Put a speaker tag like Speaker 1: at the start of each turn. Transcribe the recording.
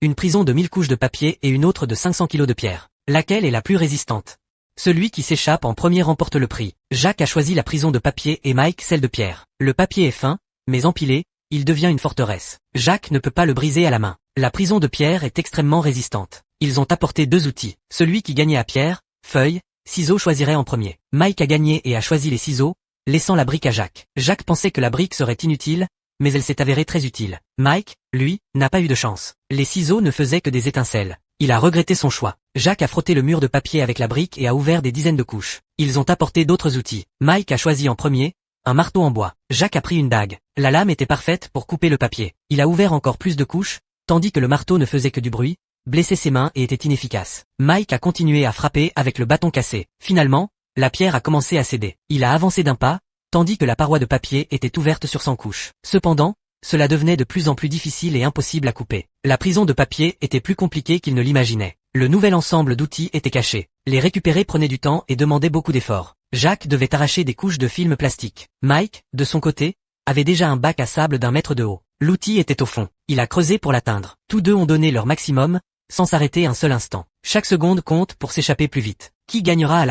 Speaker 1: une prison de 1000 couches de papier et une autre de 500 kilos de pierre. Laquelle est la plus résistante? Celui qui s'échappe en premier remporte le prix. Jacques a choisi la prison de papier et Mike celle de pierre. Le papier est fin, mais empilé, il devient une forteresse. Jacques ne peut pas le briser à la main. La prison de pierre est extrêmement résistante. Ils ont apporté 2 outils. Celui qui gagnait à pierre, feuille, ciseaux choisirait en premier. Mike a gagné et a choisi les ciseaux, laissant la brique à Jacques. Jacques pensait que la brique serait inutile, mais elle s'est avérée très utile. Mike, lui, n'a pas eu de chance. Les ciseaux ne faisaient que des étincelles. Il a regretté son choix. Jacques a frotté le mur de papier avec la brique et a ouvert des dizaines de couches. Ils ont apporté d'autres outils. Mike a choisi en premier un marteau en bois. Jacques a pris une dague. La lame était parfaite pour couper le papier. Il a ouvert encore plus de couches, tandis que le marteau ne faisait que du bruit, blessait ses mains et était inefficace. Mike a continué à frapper avec le bâton cassé. Finalement, la pierre a commencé à céder. Il a avancé d'un pas, tandis que la paroi de papier était ouverte sur 100 couches. Cependant, cela devenait de plus en plus difficile et impossible à couper. La prison de papier était plus compliquée qu'il ne l'imaginait. Le nouvel ensemble d'outils était caché. Les récupérer prenait du temps et demandait beaucoup d'efforts. Jacques devait arracher des couches de film plastique. Mike, de son côté, avait déjà un bac à sable d'1 mètre de haut. L'outil était au fond. Il a creusé pour l'atteindre. Tous deux ont donné leur maximum, sans s'arrêter un seul instant. Chaque seconde compte pour s'échapper plus vite. Qui gagnera à la fin?